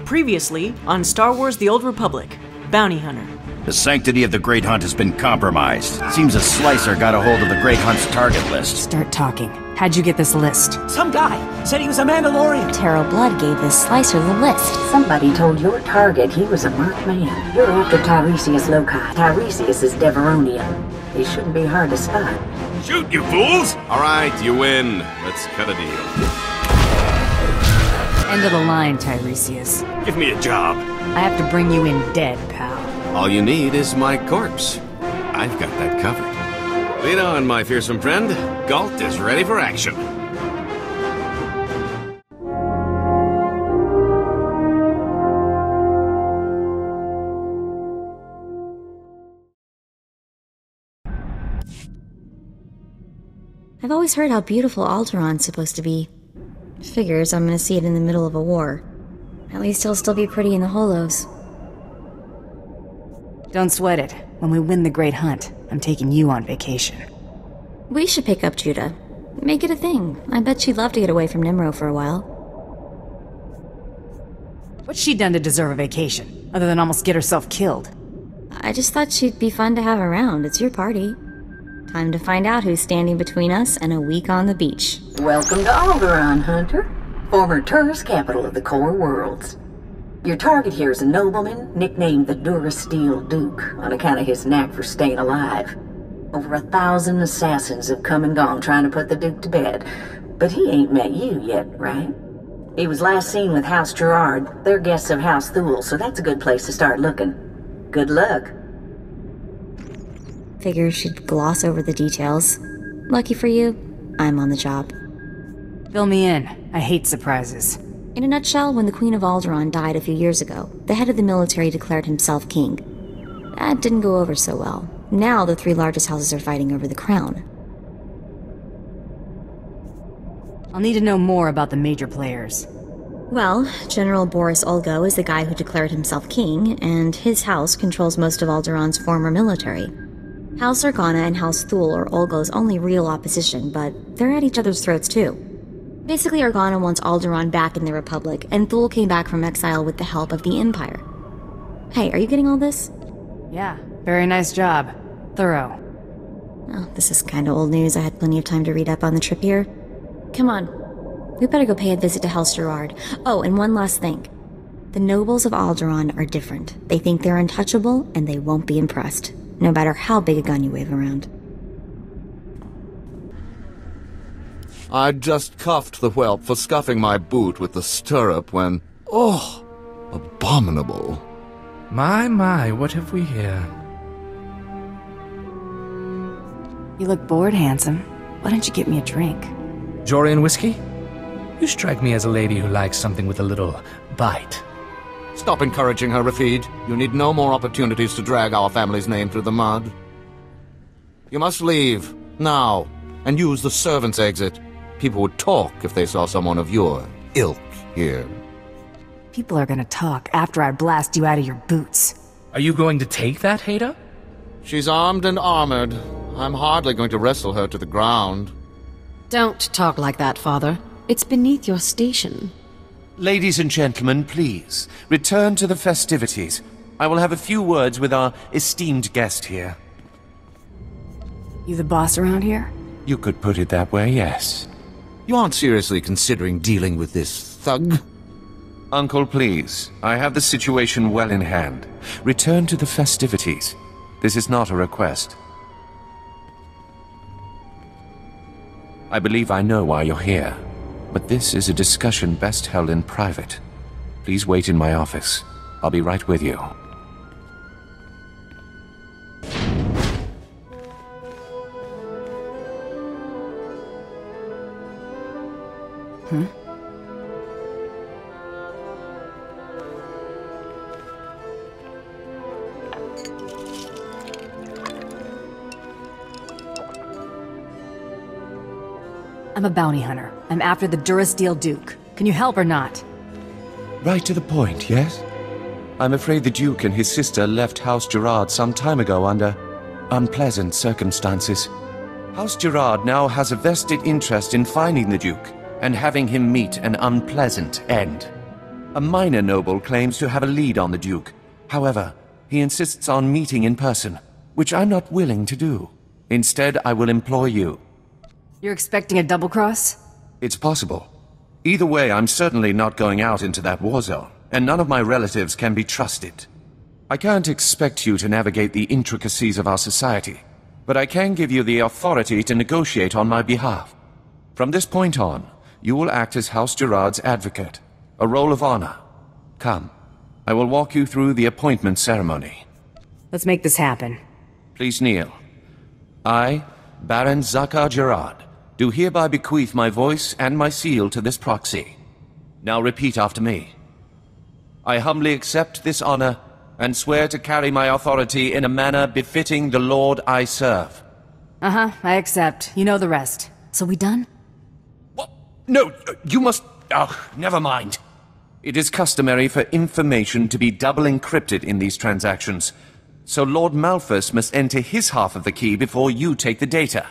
Previously on Star Wars: The Old Republic, Bounty Hunter. The sanctity of the Great Hunt has been compromised. Seems a slicer got a hold of the Great Hunt's target list. Start talking. How'd you get this list? Some guy said he was a Mandalorian. Terrell Blood gave this slicer the list. Somebody told your target he was a marked man. You're after Tiresias Loci. Tiresias is Deveronian. He shouldn't be hard to spot. Shoot, you fools! All right, you win. Let's cut a deal. End of the line, Tiresias. Give me a job. I have to bring you in dead, pal. All you need is my corpse. I've got that covered. Lead on, my fearsome friend. Gault is ready for action. I've always heard how beautiful Alderaan's supposed to be. Figures I'm gonna see it in the middle of a war. At least he'll still be pretty in the holos. Don't sweat it. When we win the Great Hunt, I'm taking you on vacation. We should pick up Judah. Make it a thing. I bet she'd love to get away from Nimro for a while. What's she done to deserve a vacation, other than almost get herself killed? I just thought she'd be fun to have around. It's your party. Time to find out who's standing between us and a week on the beach. Welcome to Alderaan, Hunter. Former tourist capital of the core worlds. Your target here is a nobleman nicknamed the Durasteel Duke on account of his knack for staying alive. Over 1,000 assassins have come and gone trying to put the Duke to bed, but he ain't met you yet, right? He was last seen with House Gerard. They're guests of House Thule, so that's a good place to start looking. Good luck. Figure she'd gloss over the details. Lucky for you, I'm on the job. Fill me in. I hate surprises. In a nutshell, when the Queen of Alderaan died a few years ago, the head of the military declared himself king. That didn't go over so well. Now the three largest houses are fighting over the crown. I'll need to know more about the major players. Well, General Boris Olgo is the guy who declared himself king, and his house controls most of Alderaan's former military. House Organa and House Thule are Olgo's only real opposition, but they're at each other's throats too. Basically, Organa wants Alderaan back in the Republic, and Thule came back from exile with the help of the Empire. Hey, are you getting all this? Yeah, very nice job. Thorough. Oh, this is kinda old news. I had plenty of time to read up on the trip here. Come on. We better go pay a visit to House Gerard. Oh, and one last thing. The nobles of Alderaan are different. They think they're untouchable, and they won't be impressed, no matter how big a gun you wave around. I just cuffed the whelp for scuffing my boot with the stirrup when... Oh, abominable. My, what have we here? You look bored, handsome. Why don't you get me a drink? Jorian whiskey? You strike me as a lady who likes something with a little bite. Stop encouraging her, Rafid. You need no more opportunities to drag our family's name through the mud. You must leave, now, and use the servants' exit. People would talk if they saw someone of your ilk here. People are gonna talk after I blast you out of your boots. Are you going to take that, Hader? She's armed and armored. I'm hardly going to wrestle her to the ground. Don't talk like that, Father. It's beneath your station. Ladies and gentlemen, please, return to the festivities. I will have a few words with our esteemed guest here. You the boss around here? You could put it that way, yes. You aren't seriously considering dealing with this thug? Uncle, please. I have the situation well in hand. Return to the festivities. This is not a request. I believe I know why you're here, but this is a discussion best held in private. Please wait in my office. I'll be right with you. Hmm? I'm a bounty hunter. I'm after the Durasteel Duke. Can you help or not? Right to the point, yes? I'm afraid the Duke and his sister left House Gerard some time ago under unpleasant circumstances. House Gerard now has a vested interest in finding the Duke and having him meet an unpleasant end. A minor noble claims to have a lead on the Duke. However, he insists on meeting in person, which I'm not willing to do. Instead, I will employ you. You're expecting a double cross? It's possible. Either way, I'm certainly not going out into that war zone, and none of my relatives can be trusted. I can't expect you to navigate the intricacies of our society, but I can give you the authority to negotiate on my behalf. From this point on, you will act as House Gerards' advocate, a role of honor. Come, I will walk you through the appointment ceremony. Let's make this happen. Please kneel. I, Baron Saga Gerard, do hereby bequeath my voice and my seal to this proxy. Now repeat after me. I humbly accept this honor and swear to carry my authority in a manner befitting the Lord I serve. Uh-huh, I accept. You know the rest. So we done? What? No, you must... Oh, never mind. It is customary for information to be double encrypted in these transactions, so Lord Malphus must enter his half of the key before you take the data.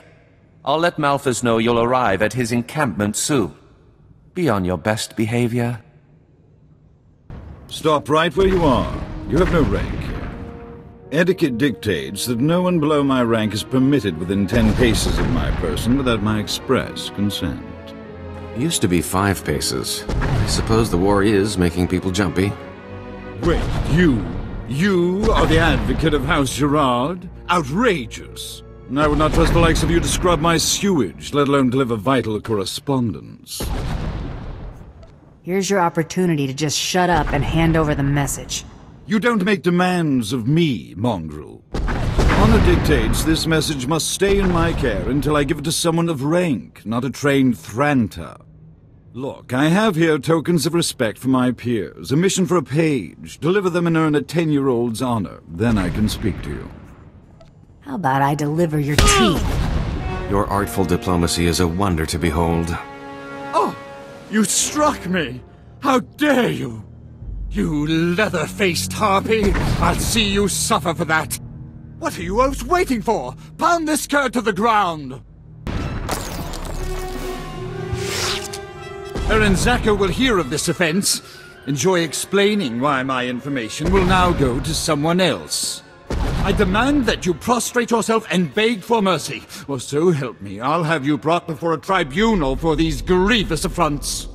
I'll let Malphus know you'll arrive at his encampment soon. Be on your best behavior. Stop right where you are. You have no rank here. Etiquette dictates that no one below my rank is permitted within 10 paces of my person without my express consent. It used to be 5 paces. I suppose the war is making people jumpy. Wait, you are the advocate of House Gerard? Outrageous! I would not trust the likes of you to scrub my sewage, let alone deliver vital correspondence. Here's your opportunity to just shut up and hand over the message. You don't make demands of me, mongrel. Honor dictates this message must stay in my care until I give it to someone of rank, not a trained Thranter. Look, I have here tokens of respect for my peers, a mission for a page. Deliver them and earn a 10-year-old's honor. Then I can speak to you. How about I deliver your teeth? Your artful diplomacy is a wonder to behold. Oh! You struck me! How dare you! You leather-faced harpy! I'll see you suffer for that! What are you oafs waiting for? Pound this cur to the ground! Baron Saga will hear of this offense. Enjoy explaining why my information will now go to someone else. I demand that you prostrate yourself and beg for mercy, or so help me, I'll have you brought before a tribunal for these grievous affronts.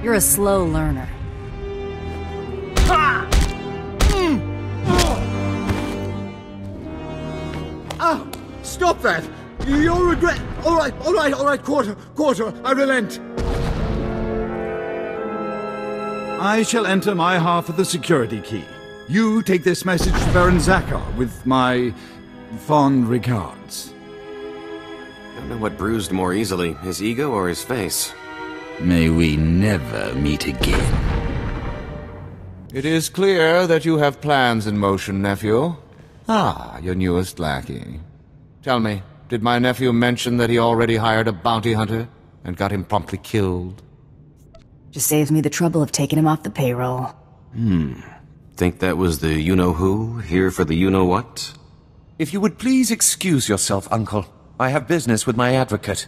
You're a slow learner. Ah! Ah! Stop that! You'll regret... All right, quarter, I relent. I shall enter my half of the security key. You take this message to Baron Saga with my fond regards. Don't know what bruised more easily, his ego or his face. May we never meet again. It is clear that you have plans in motion, nephew. Ah, your newest lackey. Tell me, did my nephew mention that he already hired a bounty hunter and got him promptly killed? Just saves me the trouble of taking him off the payroll. Think that was the you-know-who, here for the you-know-what? If you would please excuse yourself, Uncle. I have business with my advocate.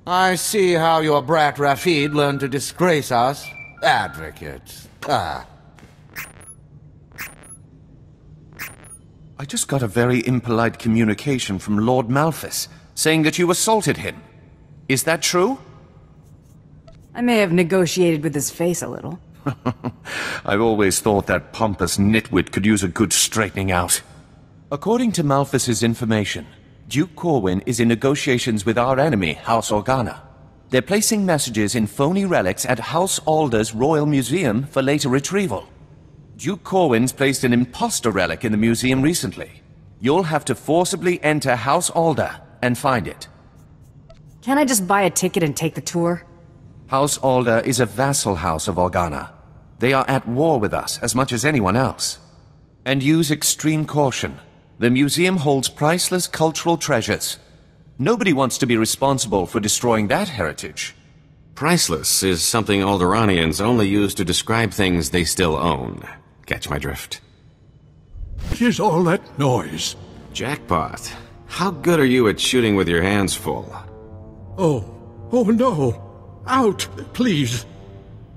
I see how your brat Rafid learned to disgrace us. Advocate. Ah. I just got a very impolite communication from Lord Malphus, saying that you assaulted him. Is that true? I may have negotiated with his face a little. I've always thought that pompous nitwit could use a good straightening out. According to Malphus's information, Duke Corwin is in negotiations with our enemy, House Organa. They're placing messages in phony relics at House Alder's Royal Museum for later retrieval. Duke Corwin's placed an imposter relic in the museum recently. You'll have to forcibly enter House Alder and find it. Can't I just buy a ticket and take the tour? House Alder is a vassal house of Organa. They are at war with us as much as anyone else. And use extreme caution. The museum holds priceless cultural treasures. Nobody wants to be responsible for destroying that heritage. Priceless is something Alderaanians only use to describe things they still own. Catch my drift. What is all that noise? Jackpot. How good are you at shooting with your hands full? Oh no. Out, please.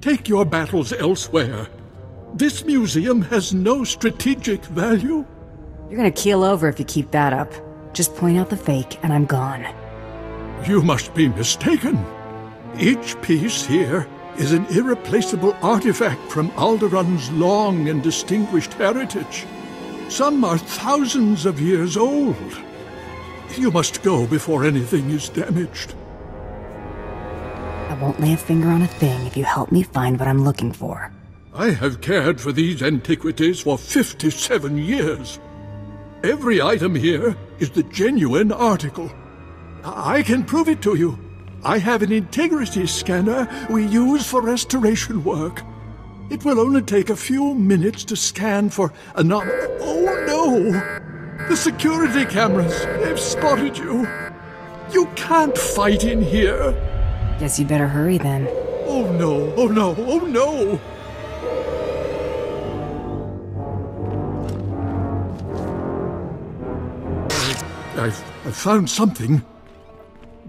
Take your battles elsewhere. This museum has no strategic value. You're gonna keel over if you keep that up. Just point out the fake, and I'm gone. You must be mistaken. Each piece here is an irreplaceable artifact from Alderaan's long and distinguished heritage. Some are thousands of years old. You must go before anything is damaged. I won't lay a finger on a thing if you help me find what I'm looking for. I have cared for these antiquities for 57 years. Every item here is the genuine article. I can prove it to you. I have an integrity scanner we use for restoration work. It will only take a few minutes to scan for Oh no! The security cameras, they've spotted you. You can't fight in here. Guess you better hurry then. Oh no, oh no, oh no! I've found something.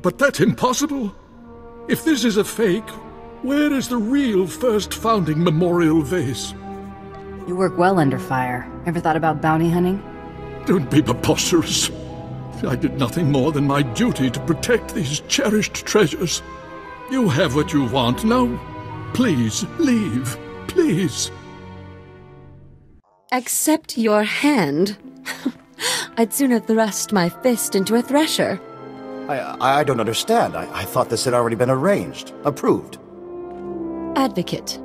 But that's impossible. If this is a fake, where is the real first founding memorial vase? You work well under fire. Ever thought about bounty hunting? Don't be preposterous. I did nothing more than my duty to protect these cherished treasures. You have what you want. Now, please, leave. Please. Accept your hand? I'd sooner thrust my fist into a thresher. I don't understand. I thought this had already been arranged. Approved. Advocate,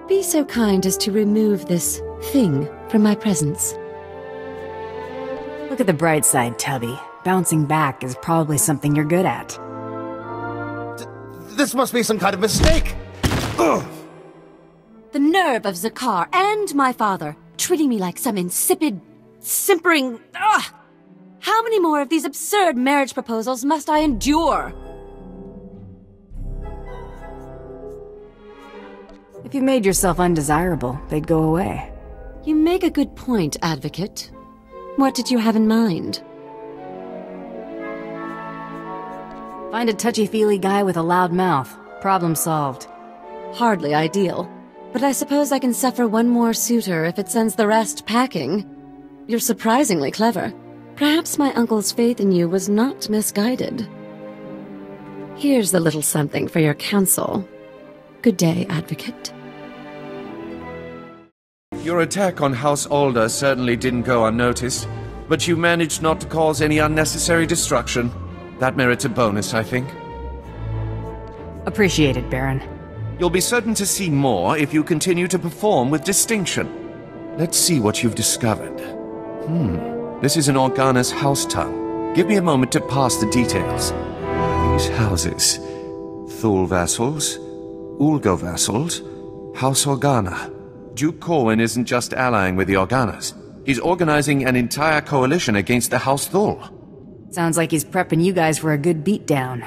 be so kind as to remove this thing from my presence. Look at the bright side, Tubby. Bouncing back is probably something you're good at. This must be some kind of mistake! Ugh. The nerve of Zakar and my father, treating me like some insipid, simpering... Ugh! How many more of these absurd marriage proposals must I endure? If you made yourself undesirable, they'd go away. You make a good point, Advocate. What did you have in mind? Find a touchy-feely guy with a loud mouth. Problem solved. Hardly ideal. But I suppose I can suffer one more suitor if it sends the rest packing. You're surprisingly clever. Perhaps my uncle's faith in you was not misguided. Here's a little something for your counsel. Good day, Advocate. Your attack on House Alder certainly didn't go unnoticed, but you managed not to cause any unnecessary destruction. That merits a bonus, I think. Appreciate it, Baron. You'll be certain to see more if you continue to perform with distinction. Let's see what you've discovered. This is an Organa's house tongue. Give me a moment to pass the details. These houses. Thule vassals, Ulgo vassals, House Organa. Duke Corwin isn't just allying with the Organas. He's organizing an entire coalition against the House Thule. Sounds like he's prepping you guys for a good beatdown.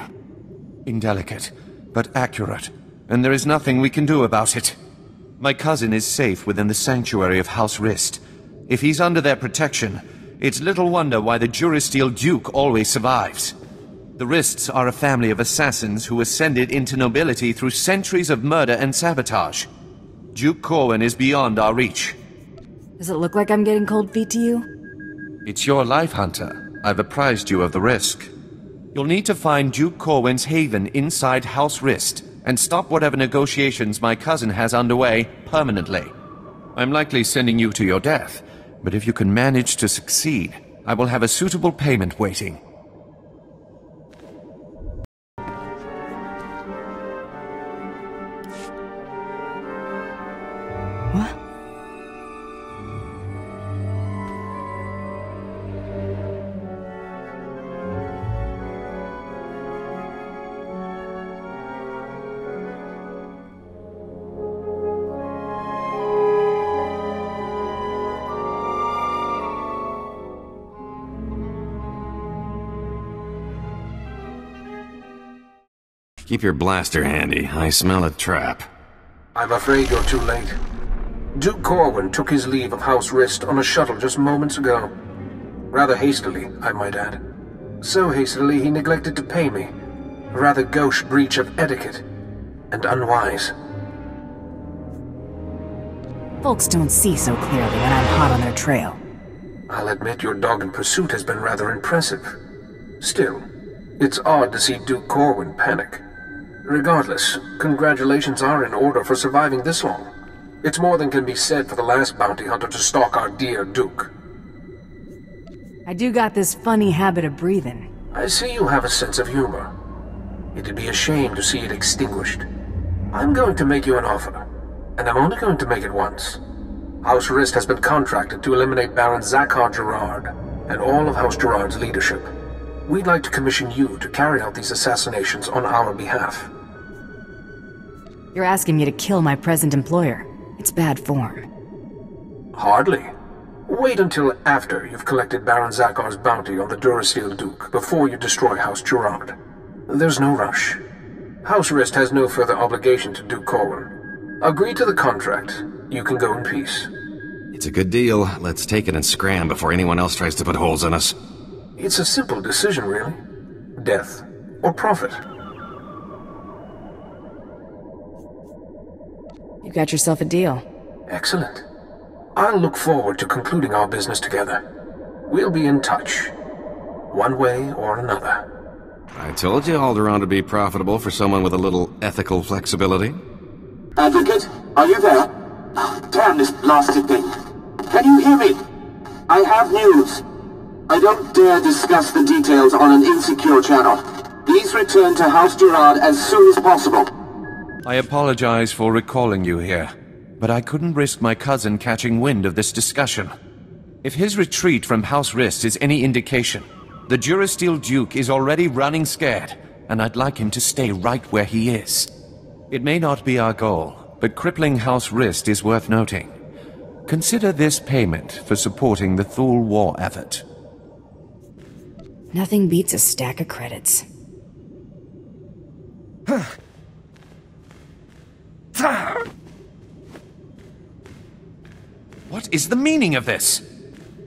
Indelicate, but accurate, and there is nothing we can do about it. My cousin is safe within the sanctuary of House Rist. If he's under their protection, it's little wonder why the Durasteel Duke always survives. The Rists are a family of assassins who ascended into nobility through centuries of murder and sabotage. Duke Corwin is beyond our reach. Does it look like I'm getting cold feet to you? It's your life, Hunter. I've apprised you of the risk. You'll need to find Duke Corwin's haven inside House Rist and stop whatever negotiations my cousin has underway permanently. I'm likely sending you to your death, but if you can manage to succeed, I will have a suitable payment waiting. What? Keep your blaster handy. I smell a trap. I'm afraid you're too late. Duke Corwin took his leave of House Rist on a shuttle just moments ago. Rather hastily, I might add. So hastily he neglected to pay me. A rather gauche breach of etiquette. And unwise. Folks don't see so clearly when I'm hot on their trail. I'll admit your dog in pursuit has been rather impressive. Still, it's odd to see Duke Corwin panic. Regardless, congratulations are in order for surviving this long. It's more than can be said for the last bounty hunter to stalk our dear Duke. I do got this funny habit of breathing. I see you have a sense of humor. It'd be a shame to see it extinguished. I'm going to make you an offer, and I'm only going to make it once. House Rist has been contracted to eliminate Baron Zakhar Gerard and all of House Gerard's leadership. We'd like to commission you to carry out these assassinations on our behalf. You're asking me to kill my present employer. It's bad form. Hardly. Wait until after you've collected Baron Zakhar's bounty on the Durasteel Duke before you destroy House Gerard. There's no rush. House Rist has no further obligation to Duke Corwin. Agree to the contract. You can go in peace. It's a good deal. Let's take it and scram before anyone else tries to put holes in us. It's a simple decision, really. Death or profit. You got yourself a deal. Excellent. I'll look forward to concluding our business together. We'll be in touch, one way or another. I told you Alderaan would be profitable for someone with a little ethical flexibility. Advocate, are you there? Damn this blasted thing. Can you hear me? I have news. I don't dare discuss the details on an insecure channel. Please return to House Gerard as soon as possible. I apologize for recalling you here, but I couldn't risk my cousin catching wind of this discussion. If his retreat from House Rist is any indication, the Durasteel Duke is already running scared, and I'd like him to stay right where he is. It may not be our goal, but crippling House Rist is worth noting. Consider this payment for supporting the Thule war effort. Nothing beats a stack of credits. What is the meaning of this?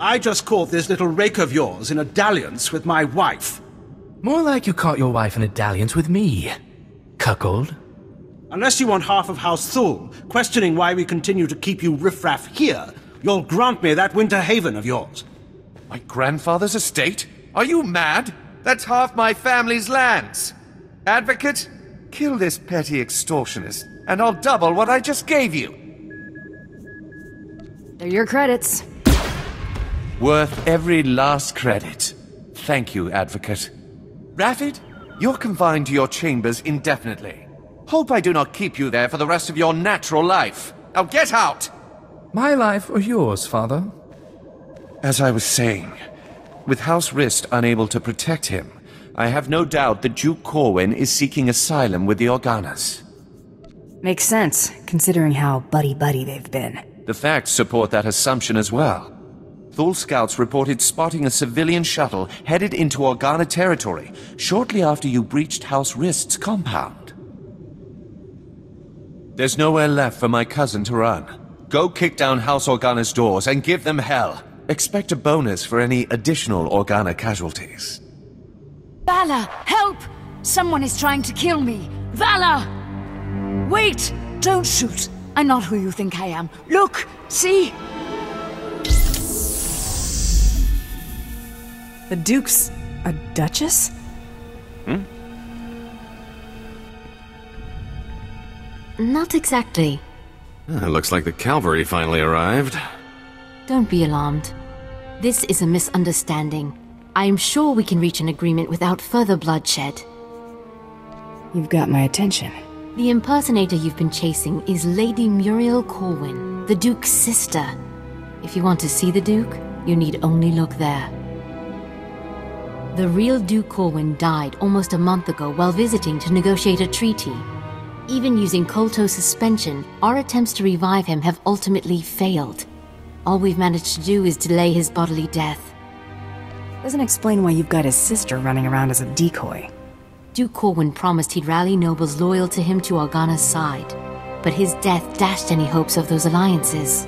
I just caught this little rake of yours in a dalliance with my wife. More like you caught your wife in a dalliance with me, cuckold. Unless you want half of House Thule, questioning why we continue to keep you riffraff here, you'll grant me that winter haven of yours. My grandfather's estate? Are you mad? That's half my family's lands. Advocate, kill this petty extortionist, and I'll double what I just gave you. They're your credits. Worth every last credit. Thank you, Advocate. Rapid, you're confined to your chambers indefinitely. Hope I do not keep you there for the rest of your natural life. Now get out! My life or yours, Father? As I was saying, with House Rist unable to protect him, I have no doubt that Duke Corwin is seeking asylum with the Organas. Makes sense, considering how buddy-buddy they've been. The facts support that assumption as well. Thule scouts reported spotting a civilian shuttle headed into Organa territory shortly after you breached House Rist's compound. There's nowhere left for my cousin to run. Go kick down House Organa's doors and give them hell. Expect a bonus for any additional Organa casualties. Vala, help! Someone is trying to kill me. Vala! Wait! Don't shoot. I'm not who you think I am. Look! See? The Duke's a duchess? Not exactly. Looks like the cavalry finally arrived. Don't be alarmed. This is a misunderstanding. I am sure we can reach an agreement without further bloodshed. You've got my attention. The impersonator you've been chasing is Lady Muriel Corwin, the Duke's sister. If you want to see the Duke, you need only look there. The real Duke Corwin died almost a month ago while visiting to negotiate a treaty. Even using Kolto suspension, our attempts to revive him have ultimately failed. All we've managed to do is delay his bodily death. Doesn't explain why you've got his sister running around as a decoy. Duke Corwin promised he'd rally nobles loyal to him to Organa's side, but his death dashed any hopes of those alliances.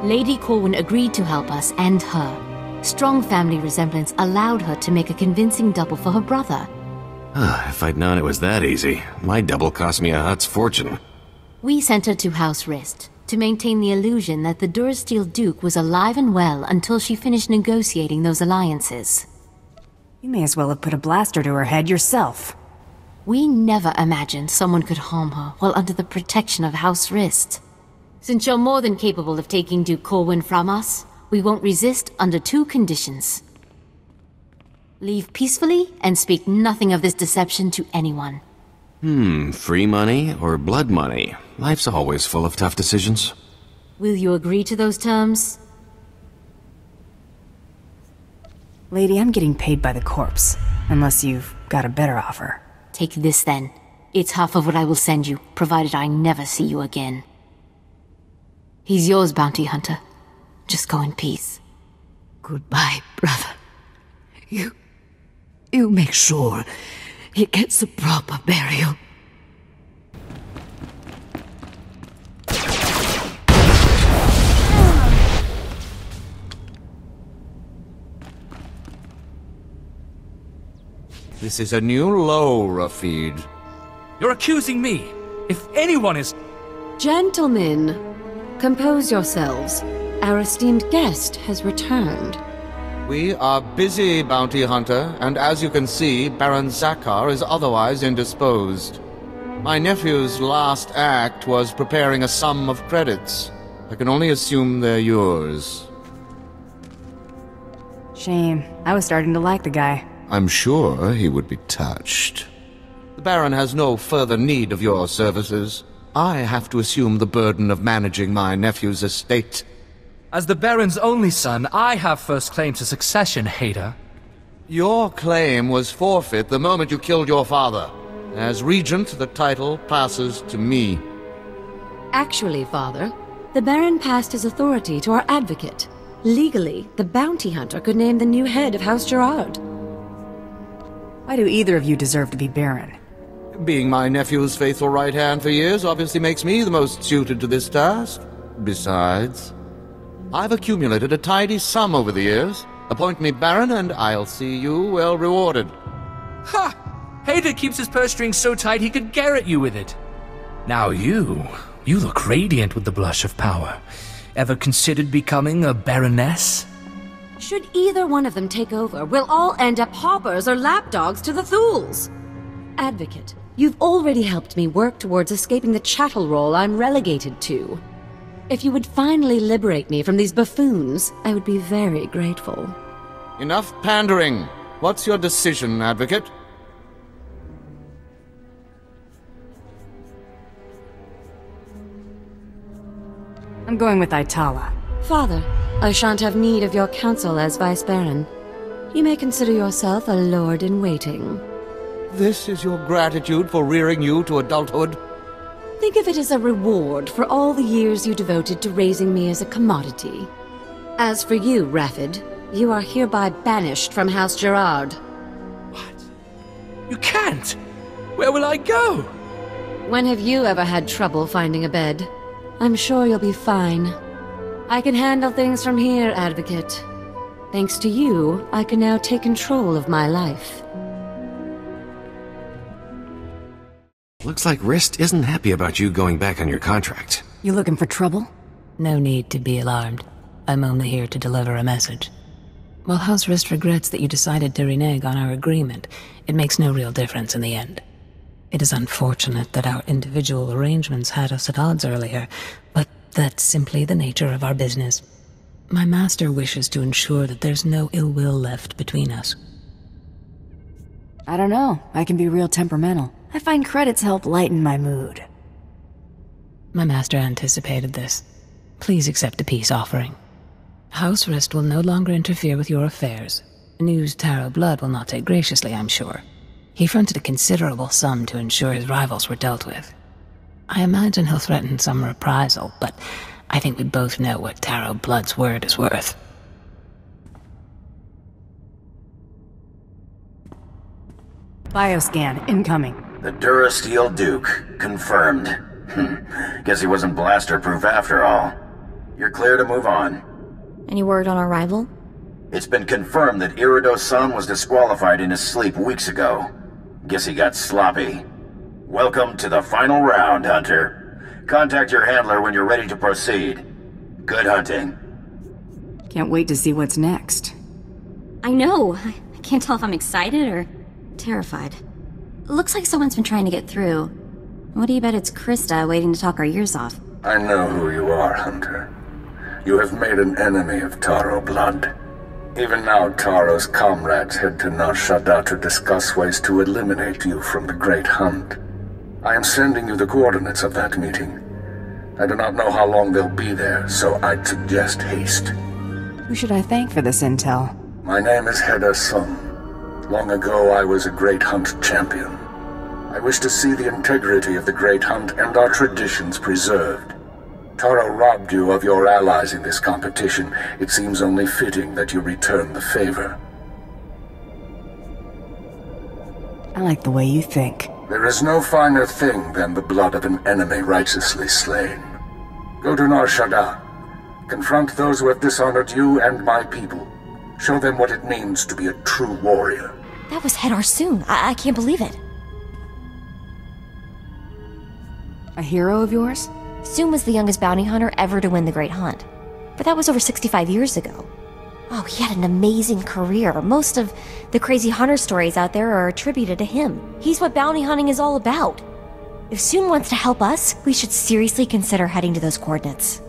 Lady Corwin agreed to help us and her. Strong family resemblance allowed her to make a convincing double for her brother. If I'd known it was that easy, my double cost me a Hutt's fortune. We sent her to House Rist, to maintain the illusion that the Durasteel Duke was alive and well until she finished negotiating those alliances. You may as well have put a blaster to her head yourself. We never imagined someone could harm her while under the protection of House Rist. Since you're more than capable of taking Duke Corwin from us, we won't resist under 2 conditions. Leave peacefully and speak nothing of this deception to anyone. Free money or blood money? Life's always full of tough decisions. Will you agree to those terms? Lady, I'm getting paid by the corpse, unless you've got a better offer. Take this then. It's half of what I will send you, provided I never see you again. He's yours, bounty hunter. Just go in peace. Goodbye, brother. You make sure he gets a proper burial. This is a new low, Rafid. You're accusing me. If anyone is... Gentlemen, compose yourselves. Our esteemed guest has returned. We are busy, bounty hunter, and as you can see, Baron Zakar is otherwise indisposed. My nephew's last act was preparing a sum of credits. I can only assume they're yours. Shame. I was starting to like the guy. I'm sure he would be touched. The Baron has no further need of your services. I have to assume the burden of managing my nephew's estate. As the Baron's only son, I have first claim to succession, Hader. Your claim was forfeit the moment you killed your father. As regent, the title passes to me. Actually, Father, the Baron passed his authority to our advocate. Legally, the bounty hunter could name the new head of House Gerard. Why do either of you deserve to be Baron? Being my nephew's faithful right hand for years obviously makes me the most suited to this task. Besides, I've accumulated a tidy sum over the years. Appoint me Baron and I'll see you well rewarded. Ha! Hader keeps his purse strings so tight he could garrote you with it. Now you look radiant with the blush of power. Ever considered becoming a Baroness? Should either one of them take over, we'll all end up paupers or lapdogs to the Thools. Advocate, you've already helped me work towards escaping the chattel role I'm relegated to. If you would finally liberate me from these buffoons, I would be very grateful. Enough pandering. What's your decision, Advocate? I'm going with Itala. Father, I shan't have need of your counsel as Vice Baron. You may consider yourself a lord-in-waiting. This is your gratitude for rearing you to adulthood? Think of it as a reward for all the years you devoted to raising me as a commodity. As for you, Rafid, you are hereby banished from House Gerard. What? You can't! Where will I go? When have you ever had trouble finding a bed? I'm sure you'll be fine. I can handle things from here, Advocate. Thanks to you, I can now take control of my life. Looks like Rist isn't happy about you going back on your contract. You looking for trouble? No need to be alarmed. I'm only here to deliver a message. While House Rist regrets that you decided to renege on our agreement, it makes no real difference in the end. It is unfortunate that our individual arrangements had us at odds earlier, but that's simply the nature of our business. My master wishes to ensure that there's no ill will left between us. I don't know. I can be real temperamental. I find credits help lighten my mood. My master anticipated this. Please accept a peace offering. House Rist will no longer interfere with your affairs. News Tarot Blood will not take graciously, I'm sure. He fronted a considerable sum to ensure his rivals were dealt with. I imagine he'll threaten some reprisal, but I think we both know what Tarot Blood's word is worth. Bioscan, incoming. The Durasteel Duke, confirmed. Guess he wasn't blaster-proof after all. You're clear to move on. Any word on our rival? It's been confirmed that Irido-san was disqualified in his sleep weeks ago. Guess he got sloppy. Welcome to the final round, Hunter. Contact your handler when you're ready to proceed. Good hunting. Can't wait to see what's next. I know. I can't tell if I'm excited or terrified. Looks like someone's been trying to get through. What do you bet it's Krista waiting to talk our ears off? I know who you are, Hunter. You have made an enemy of Taro blood. Even now, Taro's comrades head to Nar Shaddaa to discuss ways to eliminate you from the Great Hunt. I am sending you the coordinates of that meeting. I do not know how long they'll be there, so I'd suggest haste. Who should I thank for this intel? My name is Heda Sun. Long ago, I was a Great Hunt champion. I wish to see the integrity of the Great Hunt and our traditions preserved. Taro robbed you of your allies in this competition. It seems only fitting that you return the favor. I like the way you think. There is no finer thing than the blood of an enemy righteously slain. Go to Nar Shaddaa. Confront those who have dishonored you and my people. Show them what it means to be a true warrior. That was Hedar Soon. I can't believe it. A hero of yours? Soon was the youngest bounty hunter ever to win the Great Hunt. But that was over 65 years ago. Oh, he had an amazing career. Most of the crazy hunter stories out there are attributed to him. He's what bounty hunting is all about. If Soon wants to help us, we should seriously consider heading to those coordinates.